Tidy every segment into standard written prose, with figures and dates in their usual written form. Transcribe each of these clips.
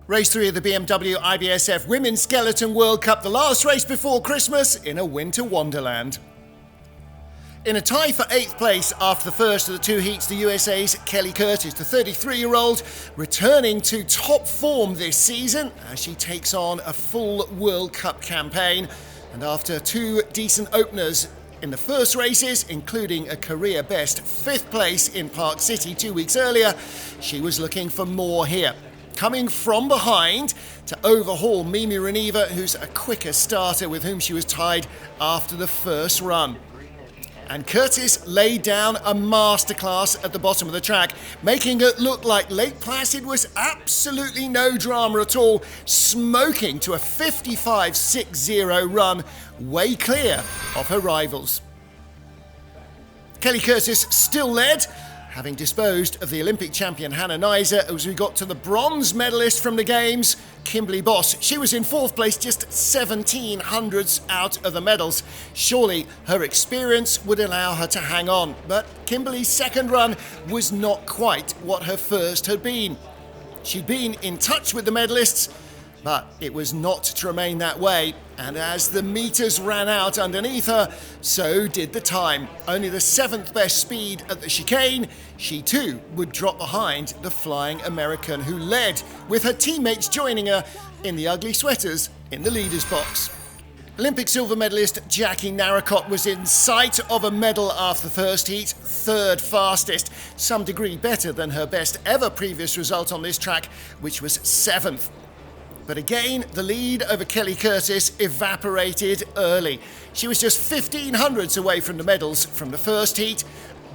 Race 3 of the BMW IBSF Women's Skeleton World Cup, the last race before Christmas in a winter wonderland. In a tie for 8th place after the first of the two heats, the USA's Kelly Curtis, the 33-year-old, returning to top form this season as she takes on a full World Cup campaign. And after two decent openers in the first races, including a career best 5th place in Park City 2 weeks earlier, she was looking for more here. Coming from behind to overhaul Mimi Reneva, who's a quicker starter with whom she was tied after the first run. And Curtis laid down a masterclass at the bottom of the track, making it look like Lake Placid was absolutely no drama at all, smoking to a 55.60 run, way clear of her rivals. Kelly Curtis still led, having disposed of the Olympic champion Hannah Nizer as we got to the bronze medalist from the Games, Kimberly Boss. She was in 4th place, just 17 hundredths out of the medals. Surely her experience would allow her to hang on, but Kimberly's second run was not quite what her first had been. She'd been in touch with the medalists, but it was not to remain that way, and as the meters ran out underneath her, so did the time. Only the 7th best speed at the chicane, she too would drop behind the flying American, who led, with her teammates joining her in the ugly sweaters in the leaders box. Olympic silver medalist Jackie Narracott was in sight of a medal after the first heat, 3rd fastest, some degree better than her best ever previous result on this track, which was 7th. But again, the lead over Kelly Curtis evaporated early. She was just 15 hundredths away from the medals from the first heat,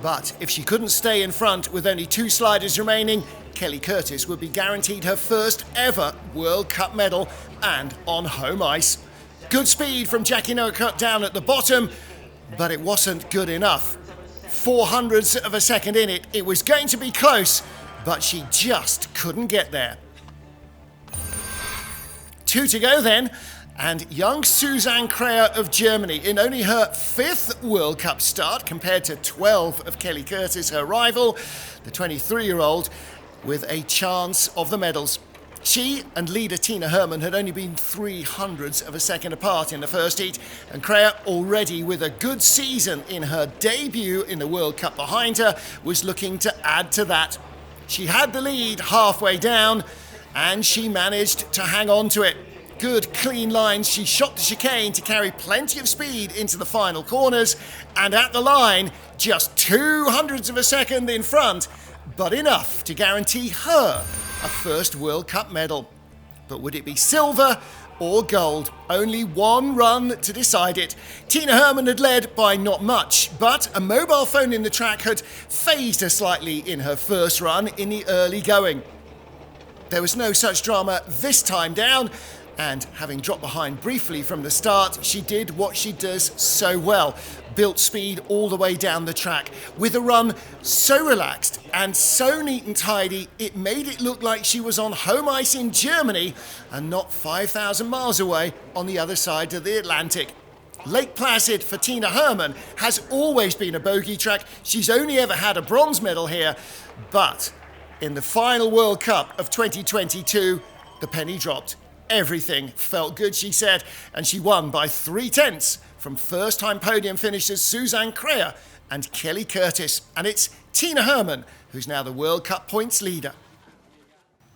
but if she couldn't stay in front with only 2 sliders remaining, Kelly Curtis would be guaranteed her first ever World Cup medal and on home ice. Good speed from Jackie Narracott down at the bottom, but it wasn't good enough. 4 hundredths of a second in it, it was going to be close, but she just couldn't get there. 2 to go then, and young Susanne Kreher of Germany, in only her 5th World Cup start compared to 12 of Kelly Curtis, her rival, the 23-year-old, with a chance of the medals. She and leader Tina Hermann had only been 3 hundredths of a second apart in the first heat, and Kreher, already with a good season in her debut in the World Cup behind her, was looking to add to that. She had the lead halfway down, and she managed to hang on to it. Good clean lines, she shot the chicane to carry plenty of speed into the final corners, and at the line, just 2 hundredths of a second in front, but enough to guarantee her a first World Cup medal. But would it be silver or gold? Only one run to decide it. Tina Hermann had led by not much, but a mobile phone in the track had phased her slightly in her first run in the early going. There was no such drama this time down, and having dropped behind briefly from the start, she did what she does so well, built speed all the way down the track, with a run so relaxed and so neat and tidy, it made it look like she was on home ice in Germany and not 5,000 miles away on the other side of the Atlantic. Lake Placid for Tina Hermann has always been a bogey track. She's only ever had a bronze medal here, but in the final World Cup of 2022, the penny dropped. Everything felt good, she said, and she won by 3/10 from first-time podium finishers Susanne Kreher and Kelly Curtis. And it's Tina Hermann who's now the World Cup points leader.